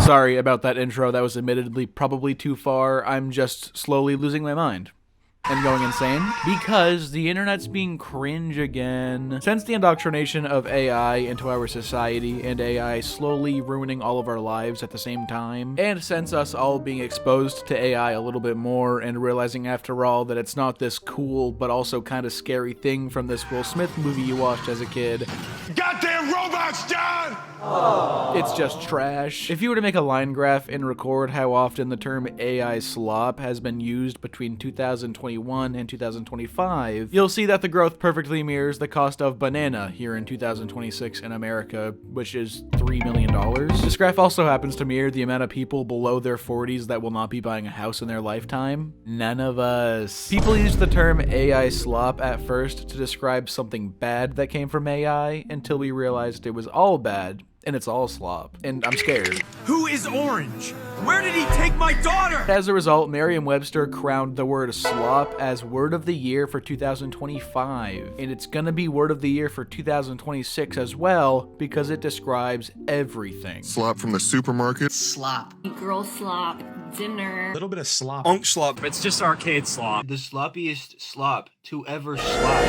Sorry about that intro, that was admittedly probably too far. I'm just slowly losing my mind and going insane because the internet's being cringe again. Since the indoctrination of AI into our society and AI slowly ruining all of our lives at the same time, and since us all being exposed to AI a little bit more and realizing after all that it's not this cool but also kind of scary thing from this Will Smith movie you watched as a kid. Goddamn robots, John! It's just trash. If you were to make a line graph and record how often the term AI slop has been used between 2021 and 2025, you'll see that the growth perfectly mirrors the cost of banana here in 2026 in America, which is $3 million. This graph also happens to mirror the amount of people below their 40s that will not be buying a house in their lifetime. None of us. People used the term AI slop at first to describe something bad that came from AI until we realized it was all bad. And it's all slop. And I'm scared. Who is Orange? Where did he take my daughter? As a result, Merriam-Webster crowned the word slop as word of the year for 2025. And it's gonna be word of the year for 2026 as well, because it describes everything. Slop from the supermarket. Slop. Girl slop. Dinner. A little bit of slop. Unk slop. It's just arcade slop. The sloppiest slop to ever slop.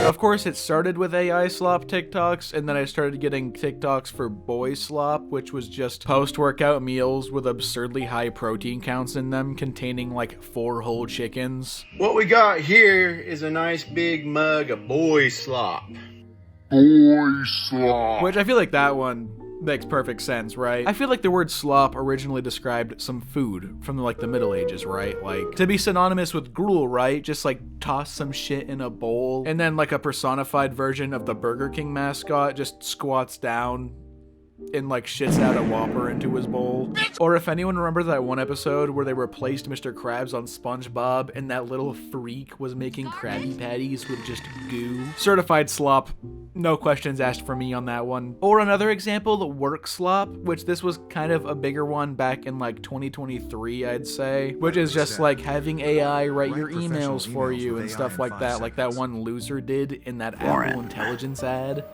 Of course, it started with AI slop TikToks, and then I started getting TikToks for boy slop, which was just post-workout meals with absurdly high protein counts in them, containing like 4 whole chickens. What we got here is a nice big mug of boy slop. Boy slop. Which I feel like that one makes perfect sense, right? I feel like the word slop originally described some food from like the Middle Ages, right? Like to be synonymous with gruel, right? Just like toss some shit in a bowl, and then like a personified version of the Burger King mascot just squats down and like shits out a Whopper into his bowl. Or if anyone remembers that one episode where they replaced Mr. Krabs on SpongeBob and that little freak was making Krabby Patties with just goo. Certified slop, no questions asked for me on that one. Or another example, the work slop, which this was kind of a bigger one back in like 2023, I'd say, which is just like having AI write your emails for you and stuff like that one loser did in that Apple Intelligence ad.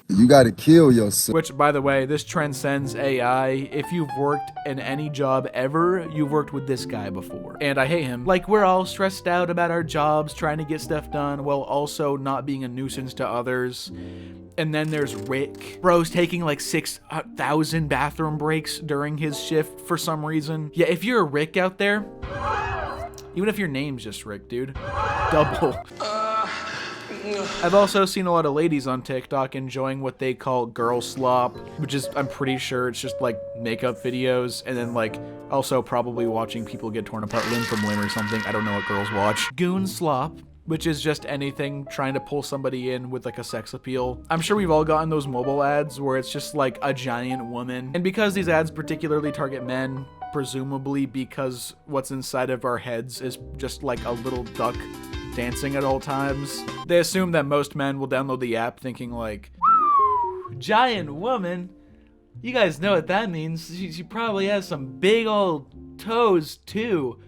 You gotta kill yourself. Which, by the way, this transcends AI. If you've worked in any job ever, you've worked with this guy before. And I hate him. Like, we're all stressed out about our jobs, trying to get stuff done, while also not being a nuisance to others. And then there's Rick. Bro's taking like 6,000 bathroom breaks during his shift for some reason. Yeah, if you're a Rick out there, even if your name's just Rick, dude, double. I've also seen a lot of ladies on TikTok enjoying what they call girl slop, which is, I'm pretty sure it's just like makeup videos, and then like also probably watching people get torn apart limb from limb or something. I don't know what girls watch. Goon slop, which is just anything trying to pull somebody in with like a sex appeal. I'm sure we've all gotten those mobile ads where it's just like a giant woman. And because these ads particularly target men, presumably because what's inside of our heads is just like a little duck dancing at all times, they assume that most men will download the app thinking like, giant woman? You guys know what that means. She probably has some big old toes too.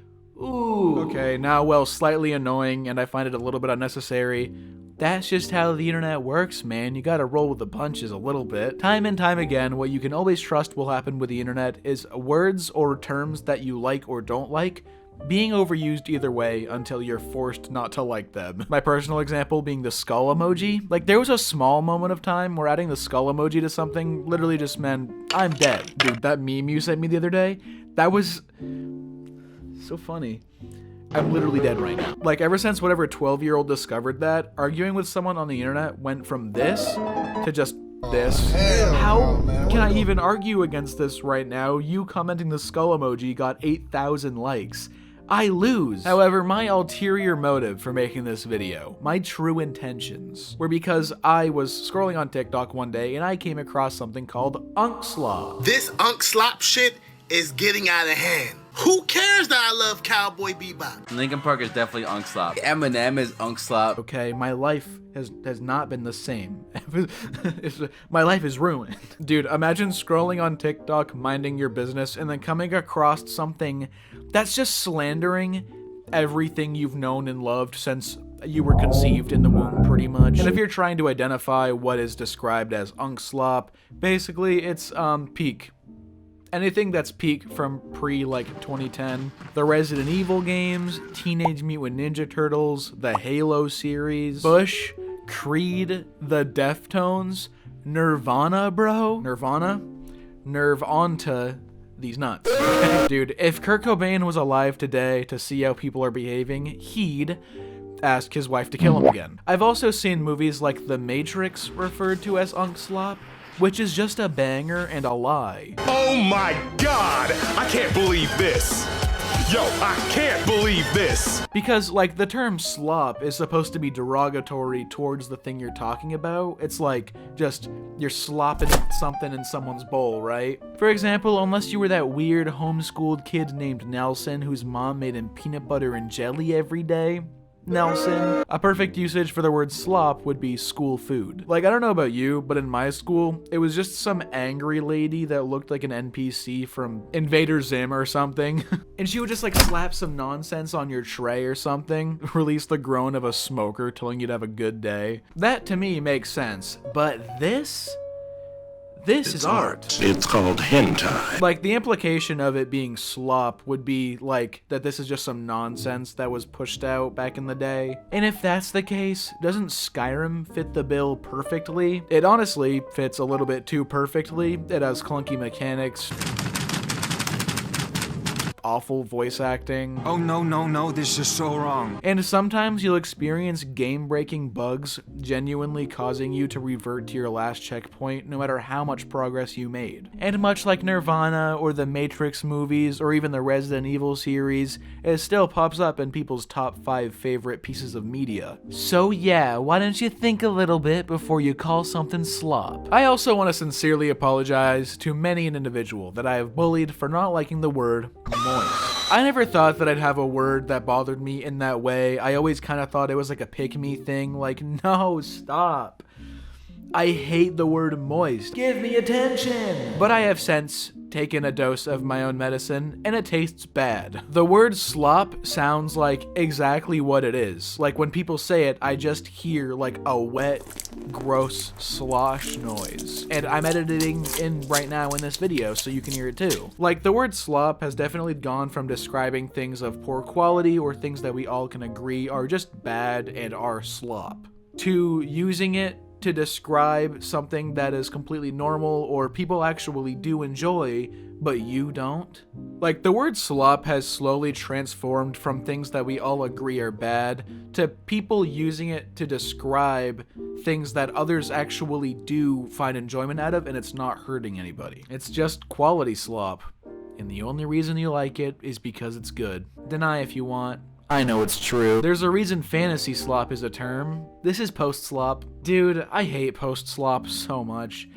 Ooh. Okay, now, well, slightly annoying, and I find it a little bit unnecessary. That's just how the internet works, man. You gotta roll with the punches a little bit. Time and time again, what you can always trust will happen with the internet is words or terms that you like or don't like being overused either way until you're forced not to like them. My personal example being the skull emoji. Like, there was a small moment of time where adding the skull emoji to something literally just meant, I'm dead. Dude, that meme you sent me the other day, that was so funny. I'm literally dead right now. Like, ever since whatever 12-year-old discovered that, arguing with someone on the internet went from this to just this. How can I even argue against this right now? You commenting the skull emoji got 8,000 likes. I lose. However, my ulterior motive for making this video, my true intentions, were because I was scrolling on TikTok one day and I came across something called Unk Slop. This Unk Slop shit is getting out of hand. Who cares that I love Cowboy Bebop? Linkin Park is definitely Unk Slop. Eminem is Unk Slop. Okay, my life has not been the same. My life is ruined. Dude, imagine scrolling on TikTok, minding your business, and then coming across something that's just slandering everything you've known and loved since you were conceived in the womb pretty much. And if you're trying to identify what is described as unk slop, basically it's peak. Anything that's peak from pre like 2010. The Resident Evil games, Teenage Mutant Ninja Turtles, the Halo series, Bush, Creed, the Deftones, Nirvana, bro. Nirvana? Nerve onto these nuts. Dude, if Kurt Cobain was alive today to see how people are behaving, he'd ask his wife to kill him again. I've also seen movies like The Matrix referred to as unk slop, which is just a banger and a lie. Oh my God! I can't believe this! Yo, I can't believe this! Because, like, the term slop is supposed to be derogatory towards the thing you're talking about. It's like, just, you're slopping something in someone's bowl, right? For example, unless you were that weird homeschooled kid named Nelson whose mom made him peanut butter and jelly every day. Nelson. A perfect usage for the word slop would be school food. Like, I don't know about you, but in my school, it was just some angry lady that looked like an NPC from Invader Zim or something. And she would just like slap some nonsense on your tray or something, release the groan of a smoker telling you to have a good day. That to me makes sense, but this is art. It's called hentai. Like, the implication of it being slop would be, like, that this is just some nonsense that was pushed out back in the day. And if that's the case, doesn't Skyrim fit the bill perfectly? It honestly fits a little bit too perfectly. It has clunky mechanics, awful voice acting. Oh no, this is so wrong. And sometimes you'll experience game-breaking bugs genuinely causing you to revert to your last checkpoint no matter how much progress you made. And much like Nirvana or the Matrix movies or even the Resident Evil series, it still pops up in people's top 5 favorite pieces of media. So yeah, why don't you think a little bit before you call something slop? I also want to sincerely apologize to many an individual that I have bullied for not liking the word moist. I never thought that I'd have a word that bothered me in that way. I always kind of thought it was like a pick-me thing, like, no, stop. I hate the word moist. Give me attention. But I have since taken a dose of my own medicine, and it tastes bad. The word slop sounds like exactly what it is. Like, when people say it, I just hear like a wet, gross slosh noise. And I'm editing in right now in this video so you can hear it too. Like, the word slop has definitely gone from describing things of poor quality or things that we all can agree are just bad and are slop, to using it to describe something that is completely normal or people actually do enjoy, but you don't. Like, the word slop has slowly transformed from things that we all agree are bad to people using it to describe things that others actually do find enjoyment out of, and it's not hurting anybody. It's just quality slop, and the only reason you like it is because it's good. Deny if you want. I know it's true. There's a reason fantasy slop is a term. This is post-slop. Dude, I hate post-slop so much.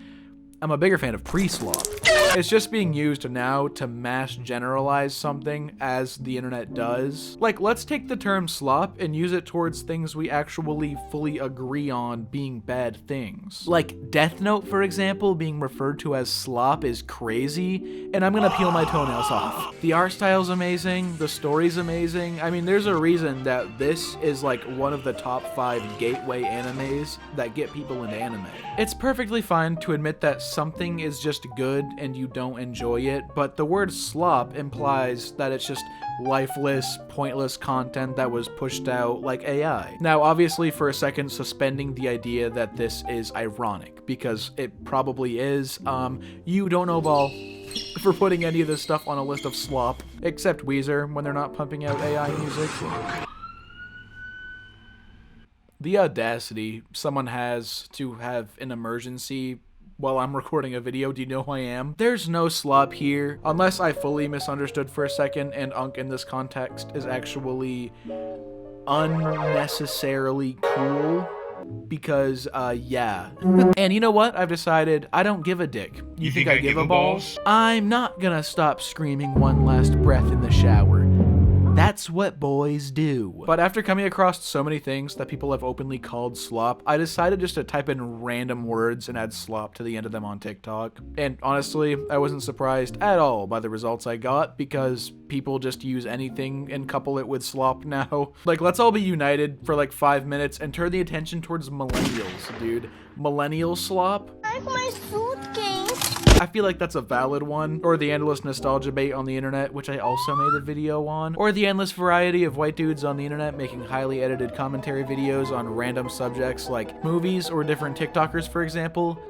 I'm a bigger fan of pre-slop. It's just being used now to mass generalize something as the internet does. Like, let's take the term slop and use it towards things we actually fully agree on being bad things. Like, Death Note, for example, being referred to as slop is crazy, and I'm gonna peel my toenails off. The art style's amazing, the story's amazing. I mean, there's a reason that this is like one of the top 5 gateway animes that get people into anime. It's perfectly fine to admit that something is just good and you don't enjoy it, but the word slop implies that it's just lifeless, pointless content that was pushed out like AI. Now, obviously, for a second, suspending the idea that this is ironic, because it probably is. You don't know ball for putting any of this stuff on a list of slop, except Weezer when they're not pumping out AI music. The audacity someone has to have an emergency while I'm recording a video. Do you know who I am? There's no slop here, unless I fully misunderstood for a second and unk in this context is actually unnecessarily cool. Because, yeah. And you know what? I've decided I don't give a dick. You think I give a balls? I'm not gonna stop screaming one last breath in the shower. That's what boys do. But after coming across so many things that people have openly called slop, I decided just to type in random words and add slop to the end of them on TikTok. And honestly, I wasn't surprised at all by the results I got, because people just use anything and couple it with slop now. Like, let's all be united for like 5 minutes and turn the attention towards millennials, dude. Millennial slop? Like my suitcase. I feel like that's a valid one. Or the endless nostalgia bait on the internet, which I also made a video on. Or the endless variety of white dudes on the internet making highly edited commentary videos on random subjects like movies or different TikTokers, for example.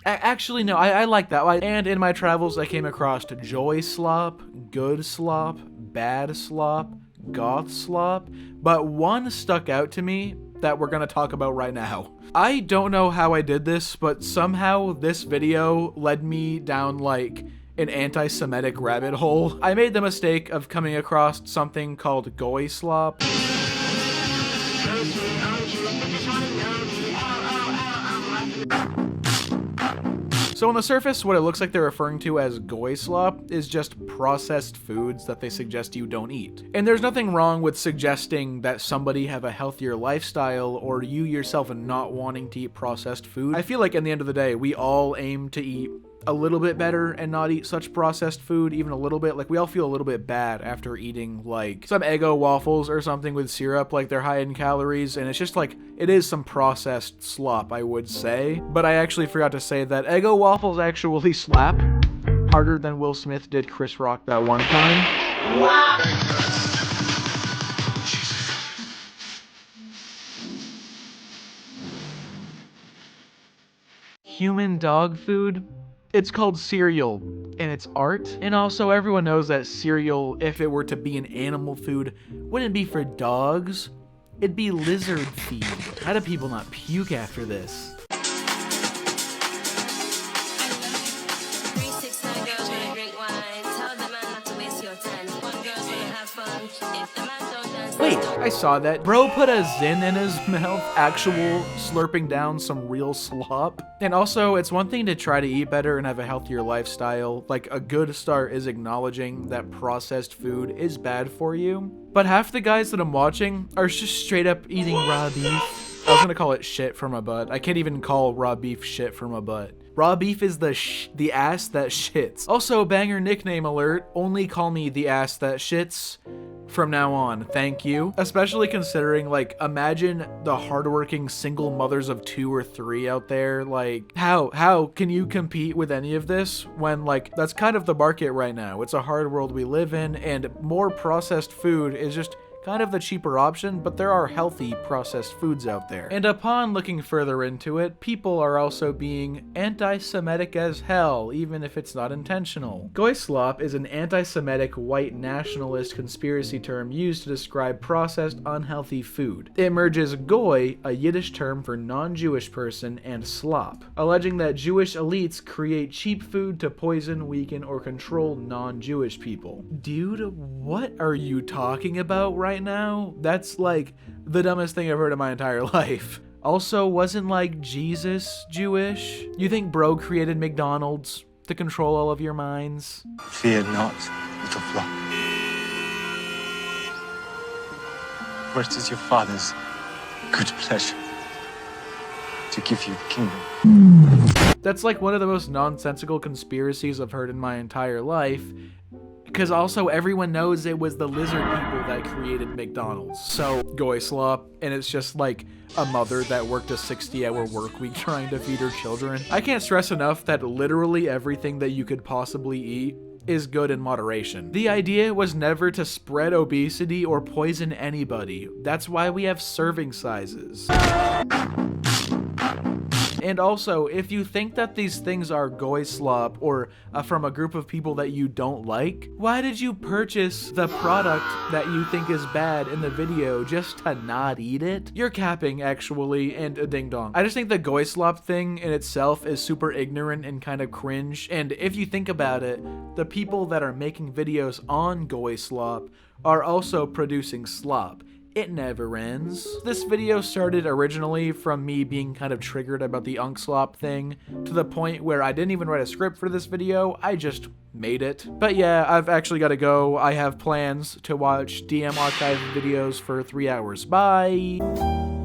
Actually, no, I like that. And in my travels, I came across joy slop, good slop, bad slop, goth slop, but one stuck out to me that we're gonna talk about right now. I don't know how I did this, but somehow this video led me down like an anti-Semitic rabbit hole. I made the mistake of coming across something called goy slop. So on the surface, what it looks like they're referring to as goy slop is just processed foods that they suggest you don't eat. And there's nothing wrong with suggesting that somebody have a healthier lifestyle or you yourself not wanting to eat processed food. I feel like in the end of the day, we all aim to eat a little bit better and not eat such processed food, even a little bit. Like, we all feel a little bit bad after eating like some Eggo waffles or something with syrup, like they're high in calories, and it's just like, it is some processed slop, I would say. But I actually forgot to say that Eggo waffles actually slap harder than Will Smith did Chris Rock that one time. Wow. Human dog food? It's called cereal, and it's art. And also, everyone knows that cereal, if it were to be an animal food, wouldn't be for dogs. It'd be lizard feed. How do people not puke after this? Wait, I saw that. Bro put a Zin in his mouth, actual slurping down some real slop. And also, it's one thing to try to eat better and have a healthier lifestyle. Like, a good start is acknowledging that processed food is bad for you. But half the guys that I'm watching are just straight up eating raw beef. I was gonna call it shit from a butt. I can't even call raw beef shit from a butt. Raw beef is the ass that shits. Also, banger nickname alert, only call me the ass that shits from now on, thank you. Especially considering, like, imagine the hardworking single mothers of 2 or 3 out there. Like, how can you compete with any of this when, like, that's kind of the market right now. It's a hard world we live in, and more processed food is just kind of the cheaper option, but there are healthy processed foods out there. And upon looking further into it, people are also being anti-Semitic as hell, even if it's not intentional. Goy slop is an anti-Semitic white nationalist conspiracy term used to describe processed unhealthy food. It merges goy, a Yiddish term for non-Jewish person, and slop, alleging that Jewish elites create cheap food to poison, weaken, or control non-Jewish people. Dude, what are you talking about right now? That's like the dumbest thing I've heard in my entire life. Also, wasn't like Jesus Jewish? You think bro created McDonald's to control all of your minds? Fear not, little flock. For it is your Father's good pleasure to give you the kingdom. That's like one of the most nonsensical conspiracies I've heard in my entire life. Because also everyone knows it was the lizard people that created McDonald's. So, goy slop, and it's just like a mother that worked a 60-hour work week trying to feed her children. I can't stress enough that literally everything that you could possibly eat is good in moderation. The idea was never to spread obesity or poison anybody. That's why we have serving sizes. And also, if you think that these things are goy slop or from a group of people that you don't like, why did you purchase the product that you think is bad in the video just to not eat it? You're capping, actually, and a ding dong. I just think the goy slop thing in itself is super ignorant and kind of cringe, and if you think about it, the people that are making videos on goy slop are also producing slop. it never ends. This video started originally from me being kind of triggered about the Slop thing, to the point where I didn't even write a script for this video, I just made it. But yeah, I've actually got to go. I have plans to watch DM archive videos for 3 hours. Bye!